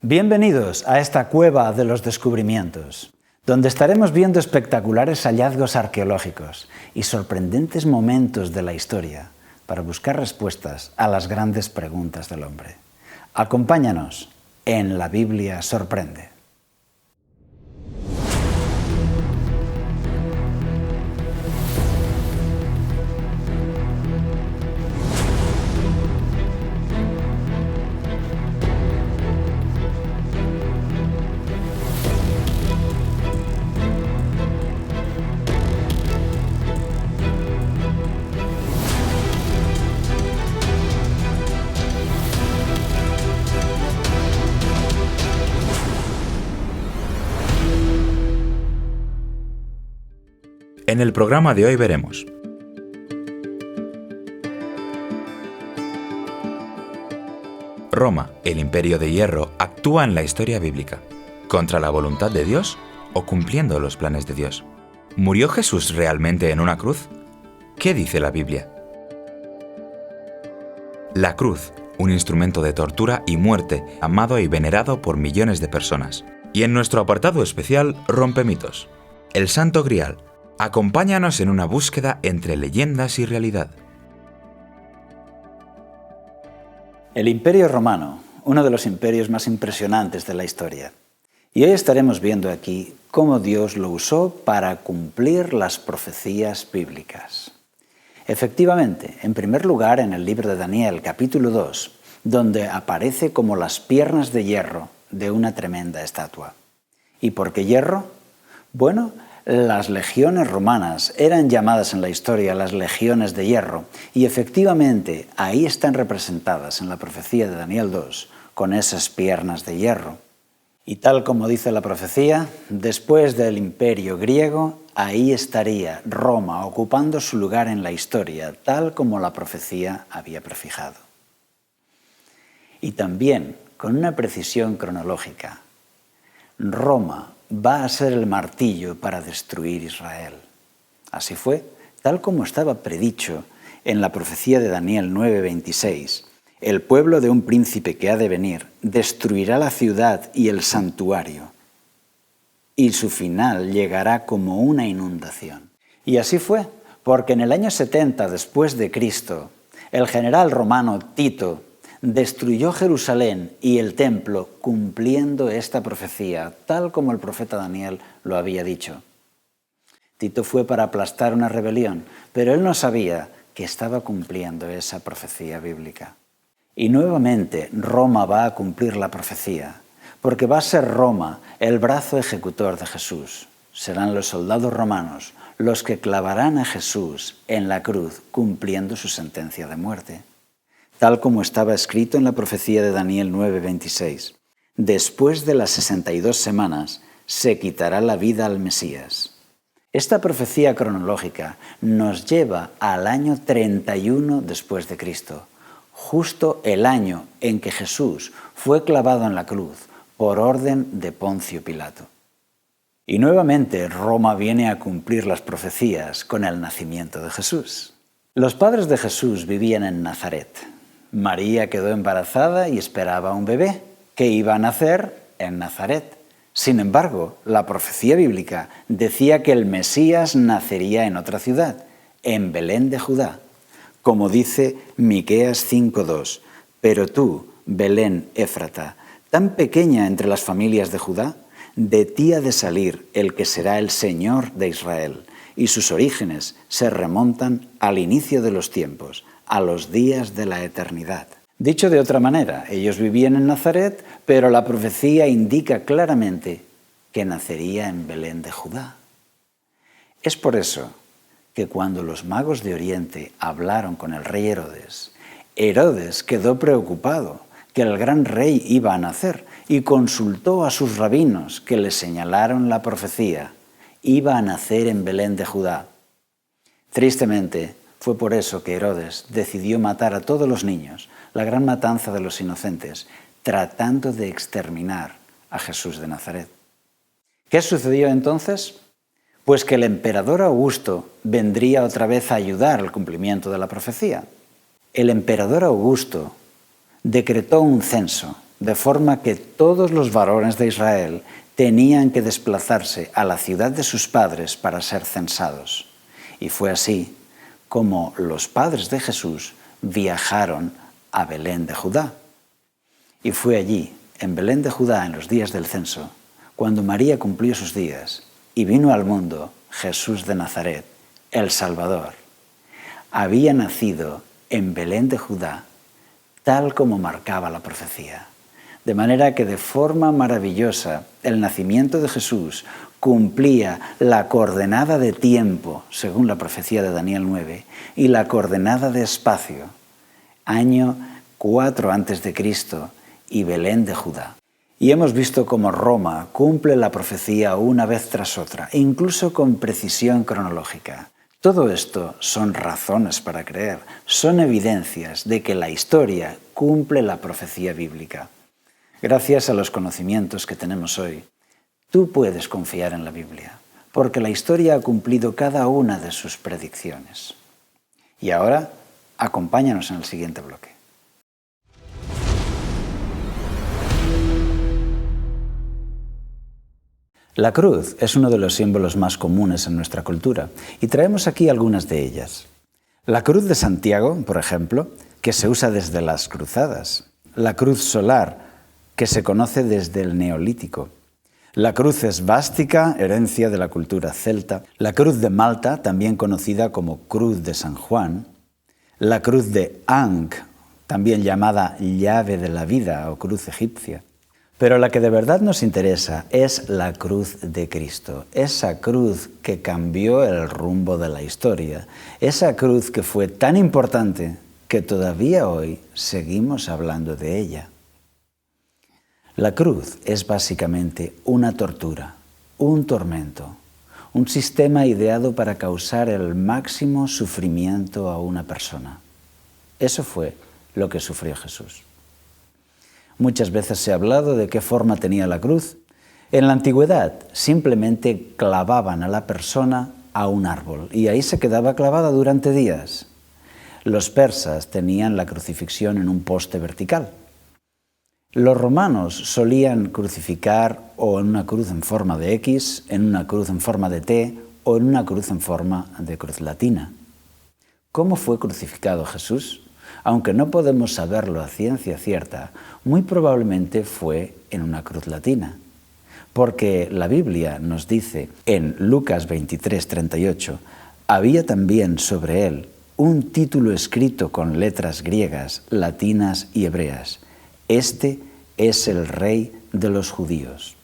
Bienvenidos a esta cueva de los descubrimientos, donde estaremos viendo espectaculares hallazgos arqueológicos y sorprendentes momentos de la historia para buscar respuestas a las grandes preguntas del hombre. Acompáñanos en La Biblia Sorprende. En el programa de hoy veremos: Roma, el imperio de hierro, actúa en la historia bíblica, contra la voluntad de Dios o cumpliendo los planes de Dios. ¿Murió Jesús realmente en una cruz? ¿Qué dice la Biblia? La cruz, un instrumento de tortura y muerte, amado y venerado por millones de personas. Y en nuestro apartado especial, Rompe mitos. El Santo Grial. Acompáñanos en una búsqueda entre leyendas y realidad. El Imperio Romano, uno de los imperios más impresionantes de la historia. Y hoy estaremos viendo aquí cómo Dios lo usó para cumplir las profecías bíblicas. Efectivamente, en primer lugar en el libro de Daniel, capítulo 2, donde aparece como las piernas de hierro de una tremenda estatua. ¿Y por qué hierro? Bueno, las legiones romanas eran llamadas en la historia las legiones de hierro y efectivamente ahí están representadas en la profecía de Daniel 2 con esas piernas de hierro. Y tal como dice la profecía, después del imperio griego, ahí estaría Roma ocupando su lugar en la historia, tal como la profecía había prefijado. Y también, con una precisión cronológica, Roma va a ser el martillo para destruir Israel. Así fue, tal como estaba predicho en la profecía de Daniel 9:26. El pueblo de un príncipe que ha de venir destruirá la ciudad y el santuario, y su final llegará como una inundación. Y así fue, porque en el año 70 después de Cristo, el general romano Tito destruyó Jerusalén y el templo cumpliendo esta profecía, tal como el profeta Daniel lo había dicho. Tito fue para aplastar una rebelión, pero él no sabía que estaba cumpliendo esa profecía bíblica. Y nuevamente Roma va a cumplir la profecía, porque va a ser Roma el brazo ejecutor de Jesús. Serán los soldados romanos los que clavarán a Jesús en la cruz cumpliendo su sentencia de muerte. Tal como estaba escrito en la profecía de Daniel 9:26. Después de las 62 semanas se quitará la vida al Mesías. Esta profecía cronológica nos lleva al año 31 después de Cristo, justo el año en que Jesús fue clavado en la cruz por orden de Poncio Pilato. Y nuevamente Roma viene a cumplir las profecías con el nacimiento de Jesús. Los padres de Jesús vivían en Nazaret. María quedó embarazada y esperaba un bebé que iba a nacer en Nazaret. Sin embargo, la profecía bíblica decía que el Mesías nacería en otra ciudad, en Belén de Judá. Como dice Miqueas 5:2, pero tú, Belén Éfrata, tan pequeña entre las familias de Judá, de ti ha de salir el que será el Señor de Israel, y sus orígenes se remontan al inicio de los tiempos, a los días de la eternidad. Dicho de otra manera, ellos vivían en Nazaret, pero la profecía indica claramente que nacería en Belén de Judá. Es por eso que cuando los magos de Oriente hablaron con el rey Herodes, Herodes quedó preocupado que el gran rey iba a nacer y consultó a sus rabinos que le señalaron la profecía. Iba a nacer en Belén de Judá. Tristemente, fue por eso que Herodes decidió matar a todos los niños, la gran matanza de los inocentes, tratando de exterminar a Jesús de Nazaret. ¿Qué sucedió entonces? Pues que el emperador Augusto vendría otra vez a ayudar al cumplimiento de la profecía. El emperador Augusto decretó un censo de forma que todos los varones de Israel tenían que desplazarse a la ciudad de sus padres para ser censados. Y fue así como los padres de Jesús viajaron a Belén de Judá. Y fue allí, en Belén de Judá, en los días del censo, cuando María cumplió sus días y vino al mundo Jesús de Nazaret, el Salvador. Había nacido en Belén de Judá, tal como marcaba la profecía. De manera que de forma maravillosa el nacimiento de Jesús cumplía la coordenada de tiempo, según la profecía de Daniel 9, y la coordenada de espacio, año 4 a.C. y Belén de Judá. Y hemos visto cómo Roma cumple la profecía una vez tras otra, incluso con precisión cronológica. Todo esto son razones para creer, son evidencias de que la historia cumple la profecía bíblica. Gracias a los conocimientos que tenemos hoy, tú puedes confiar en la Biblia, porque la historia ha cumplido cada una de sus predicciones. Y ahora, acompáñanos en el siguiente bloque. La cruz es uno de los símbolos más comunes en nuestra cultura y traemos aquí algunas de ellas. La cruz de Santiago, por ejemplo, que se usa desde las cruzadas. La cruz solar, que se conoce desde el Neolítico. La cruz esvástica, herencia de la cultura celta. La cruz de Malta, también conocida como cruz de San Juan. La cruz de Ankh, también llamada llave de la vida o cruz egipcia. Pero la que de verdad nos interesa es la cruz de Cristo, esa cruz que cambió el rumbo de la historia, esa cruz que fue tan importante que todavía hoy seguimos hablando de ella. La cruz es básicamente una tortura, un tormento, un sistema ideado para causar el máximo sufrimiento a una persona. Eso fue lo que sufrió Jesús. Muchas veces se ha hablado de qué forma tenía la cruz. En la antigüedad simplemente clavaban a la persona a un árbol y ahí se quedaba clavada durante días. Los persas tenían la crucifixión en un poste vertical. Los romanos solían crucificar o en una cruz en forma de X, en una cruz en forma de T o en una cruz en forma de cruz latina. ¿Cómo fue crucificado Jesús? Aunque no podemos saberlo a ciencia cierta, muy probablemente fue en una cruz latina. Porque la Biblia nos dice en Lucas 23:38, había también sobre él un título escrito con letras griegas, latinas y hebreas. Este es el Rey de los judíos.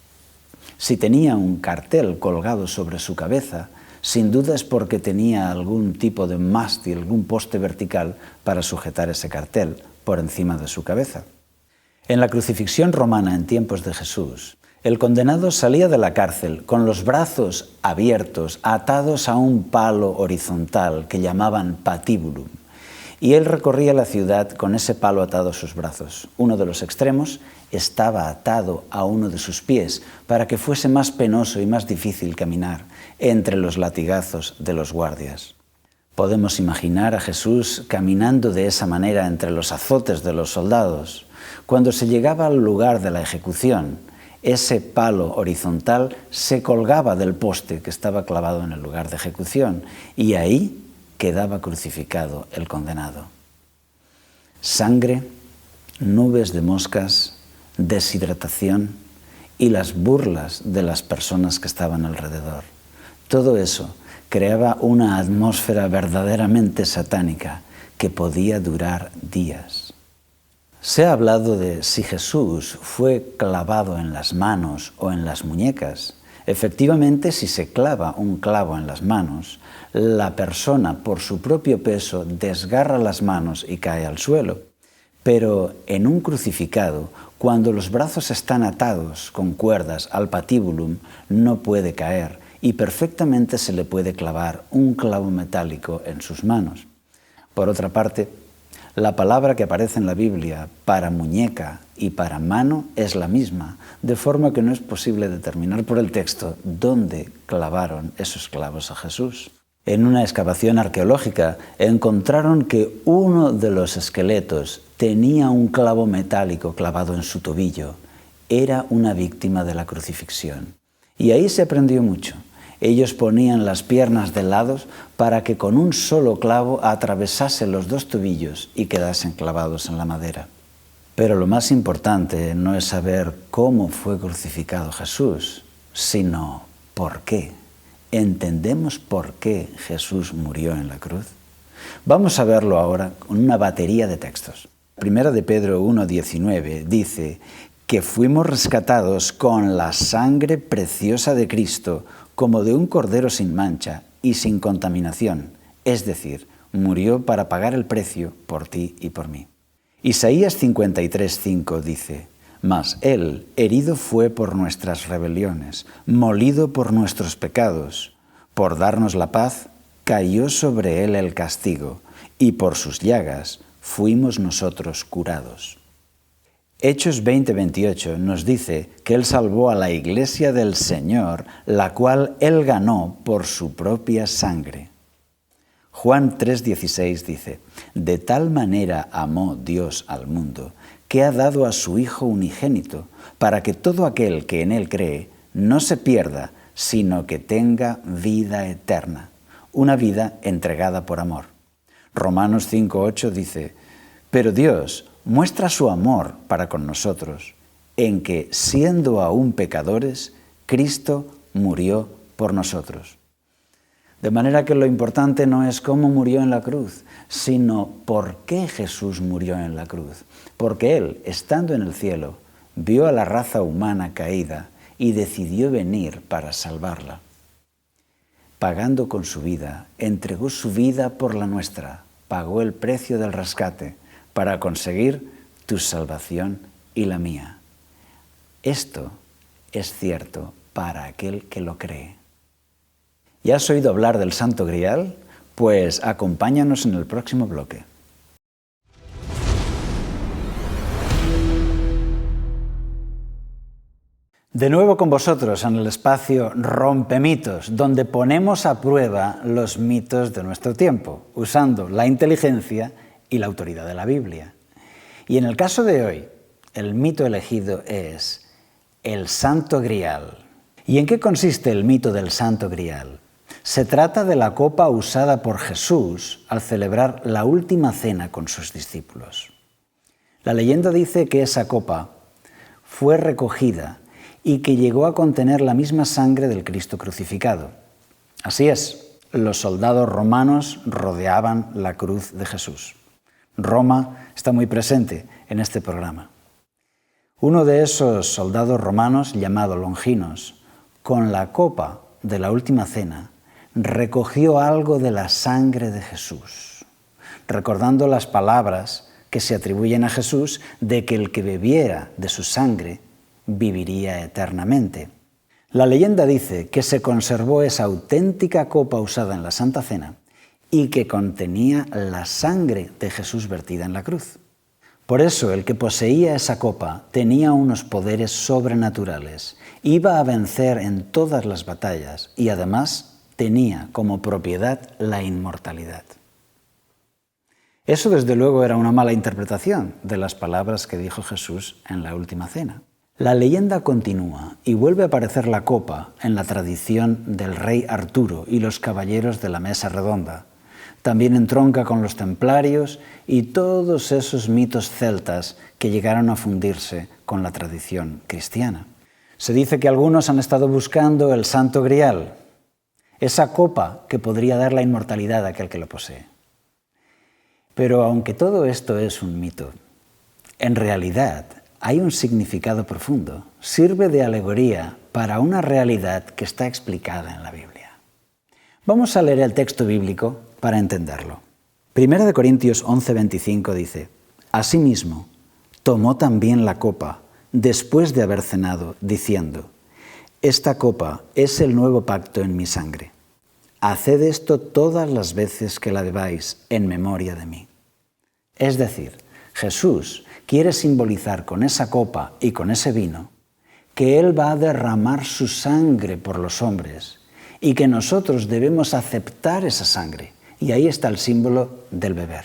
Si tenía un cartel colgado sobre su cabeza, sin duda es porque tenía algún tipo de mástil, algún poste vertical para sujetar ese cartel por encima de su cabeza. En la crucifixión romana en tiempos de Jesús, el condenado salía de la cárcel con los brazos abiertos, atados a un palo horizontal que llamaban patíbulum, y él recorría la ciudad con ese palo atado a sus brazos. Uno de los extremos estaba atado a uno de sus pies para que fuese más penoso y más difícil caminar entre los latigazos de los guardias. Podemos imaginar a Jesús caminando de esa manera entre los azotes de los soldados. Cuando se llegaba al lugar de la ejecución, ese palo horizontal se colgaba del poste que estaba clavado en el lugar de ejecución y ahí quedaba crucificado el condenado. Sangre, nubes de moscas, deshidratación y las burlas de las personas que estaban alrededor. Todo eso creaba una atmósfera verdaderamente satánica que podía durar días. Se ha hablado de si Jesús fue clavado en las manos o en las muñecas. Efectivamente, si se clava un clavo en las manos, la persona por su propio peso desgarra las manos y cae al suelo. Pero en un crucificado, cuando los brazos están atados con cuerdas al patíbulum, no puede caer y perfectamente se le puede clavar un clavo metálico en sus manos. Por otra parte, la palabra que aparece en la Biblia para muñeca y para mano es la misma, de forma que no es posible determinar por el texto dónde clavaron esos clavos a Jesús. En una excavación arqueológica encontraron que uno de los esqueletos tenía un clavo metálico clavado en su tobillo. Era una víctima de la crucifixión. Y ahí se aprendió mucho. Ellos ponían las piernas de lado para que con un solo clavo atravesase los dos tobillos y quedasen clavados en la madera. Pero lo más importante no es saber cómo fue crucificado Jesús, sino por qué. ¿Entendemos por qué Jesús murió en la cruz? Vamos a verlo ahora con una batería de textos. Primera de Pedro 1:19 dice que fuimos rescatados con la sangre preciosa de Cristo, como de un cordero sin mancha y sin contaminación, es decir, murió para pagar el precio por ti y por mí. Isaías 53:5 dice: mas Él herido fue por nuestras rebeliones, molido por nuestros pecados. Por darnos la paz, cayó sobre Él el castigo, y por sus llagas fuimos nosotros curados. Hechos 20:28 nos dice que Él salvó a la iglesia del Señor, la cual Él ganó por su propia sangre. Juan 3:16 dice: de tal manera amó Dios al mundo, que ha dado a su Hijo unigénito, para que todo aquel que en Él cree no se pierda, sino que tenga vida eterna, una vida entregada por amor. Romanos 5:8 dice: pero Dios muestra su amor para con nosotros, en que, siendo aún pecadores, Cristo murió por nosotros. De manera que lo importante no es cómo murió en la cruz, sino por qué Jesús murió en la cruz. Porque Él, estando en el cielo, vio a la raza humana caída y decidió venir para salvarla. Pagando con su vida, entregó su vida por la nuestra, pagó el precio del rescate para conseguir tu salvación y la mía. Esto es cierto para aquel que lo cree. ¿Ya has oído hablar del Santo Grial? Pues acompáñanos en el próximo bloque. De nuevo con vosotros en el espacio Rompemitos, donde ponemos a prueba los mitos de nuestro tiempo, usando la inteligencia y la autoridad de la Biblia. Y en el caso de hoy, el mito elegido es el Santo Grial. ¿Y en qué consiste el mito del Santo Grial? Se trata de la copa usada por Jesús al celebrar la última cena con sus discípulos. La leyenda dice que esa copa fue recogida y que llegó a contener la misma sangre del Cristo crucificado. Así es, los soldados romanos rodeaban la cruz de Jesús. Roma está muy presente en este programa. Uno de esos soldados romanos, llamado Longinos, con la copa de la última cena, recogió algo de la sangre de Jesús, recordando las palabras que se atribuyen a Jesús de que el que bebiera de su sangre viviría eternamente. La leyenda dice que se conservó esa auténtica copa usada en la Santa Cena y que contenía la sangre de Jesús vertida en la cruz. Por eso el que poseía esa copa tenía unos poderes sobrenaturales, iba a vencer en todas las batallas y además tenía como propiedad la inmortalidad. Eso desde luego era una mala interpretación de las palabras que dijo Jesús en la última cena. La leyenda continúa y vuelve a aparecer la copa en la tradición del rey Arturo y los caballeros de la mesa redonda. También entronca con los templarios y todos esos mitos celtas que llegaron a fundirse con la tradición cristiana. Se dice que algunos han estado buscando el Santo Grial, esa copa que podría dar la inmortalidad a aquel que lo posee. Pero aunque todo esto es un mito, en realidad hay un significado profundo. Sirve de alegoría para una realidad que está explicada en la Biblia. Vamos a leer el texto bíblico para entenderlo. 1 Corintios 11:25 dice: asimismo, tomó también la copa después de haber cenado, diciendo: esta copa es el nuevo pacto en mi sangre. Haced esto todas las veces que la bebáis en memoria de mí. Es decir, Jesús quiere simbolizar con esa copa y con ese vino que Él va a derramar su sangre por los hombres y que nosotros debemos aceptar esa sangre. Y ahí está el símbolo del beber.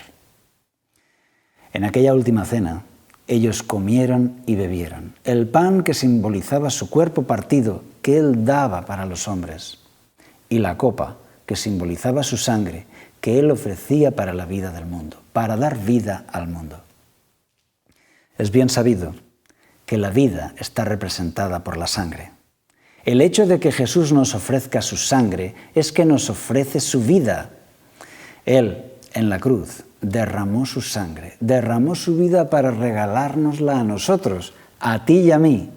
En aquella última cena, ellos comieron y bebieron. El pan que simbolizaba su cuerpo partido que Él daba para los hombres, y la copa que simbolizaba su sangre que Él ofrecía para la vida del mundo, para dar vida al mundo. Es bien sabido que la vida está representada por la sangre. El hecho de que Jesús nos ofrezca su sangre es que nos ofrece su vida. Él, en la cruz, derramó su sangre, derramó su vida para regalárnosla a nosotros, a ti y a mí.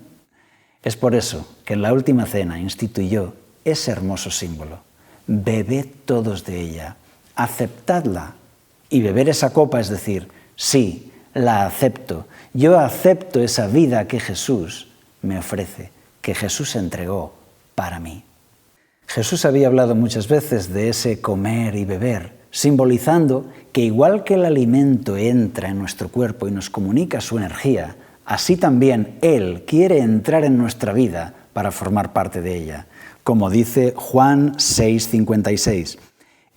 Es por eso que en la última cena instituyó ese hermoso símbolo. Bebed todos de ella, aceptadla. Y beber esa copa es decir, sí, la acepto. Yo acepto esa vida que Jesús me ofrece, que Jesús entregó para mí. Jesús había hablado muchas veces de ese comer y beber, simbolizando que igual que el alimento entra en nuestro cuerpo y nos comunica su energía, así también Él quiere entrar en nuestra vida para formar parte de ella. Como dice Juan 6:56,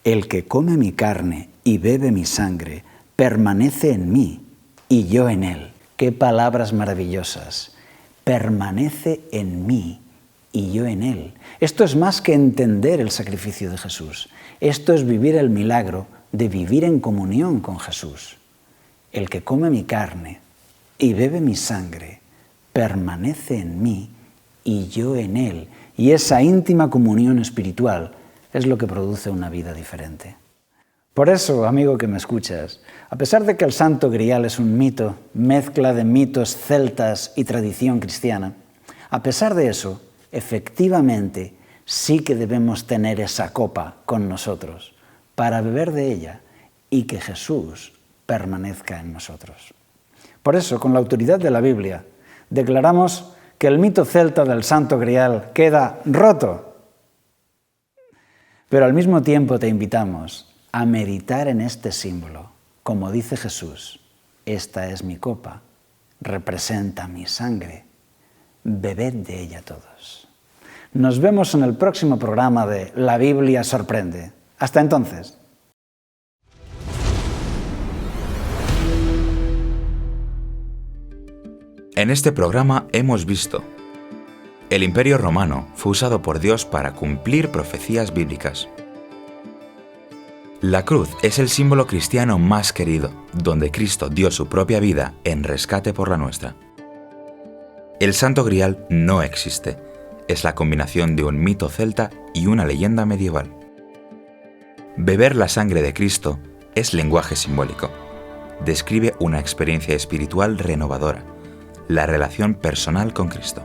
el que come mi carne y bebe mi sangre permanece en mí y yo en él. ¡Qué palabras maravillosas! Permanece en mí y yo en él. Esto es más que entender el sacrificio de Jesús. Esto es vivir el milagro de vivir en comunión con Jesús. El que come mi carne y bebe mi sangre permanece en mí y yo en él. Y esa íntima comunión espiritual es lo que produce una vida diferente. Por eso, amigo que me escuchas, a pesar de que el Santo Grial es un mito, mezcla de mitos celtas y tradición cristiana, a pesar de eso, efectivamente, sí que debemos tener esa copa con nosotros para beber de ella y que Jesús permanezca en nosotros. Por eso, con la autoridad de la Biblia, declaramos que el mito celta del Santo Grial queda roto. Pero al mismo tiempo te invitamos a meditar en este símbolo. Como dice Jesús, esta es mi copa, representa mi sangre, bebed de ella todos. Nos vemos en el próximo programa de La Biblia Sorprende. Hasta entonces. En este programa hemos visto: el Imperio Romano fue usado por Dios para cumplir profecías bíblicas. La cruz es el símbolo cristiano más querido, donde Cristo dio su propia vida en rescate por la nuestra. El Santo Grial no existe, es la combinación de un mito celta y una leyenda medieval. Beber la sangre de Cristo es lenguaje simbólico. Describe una experiencia espiritual renovadora, la relación personal con Cristo.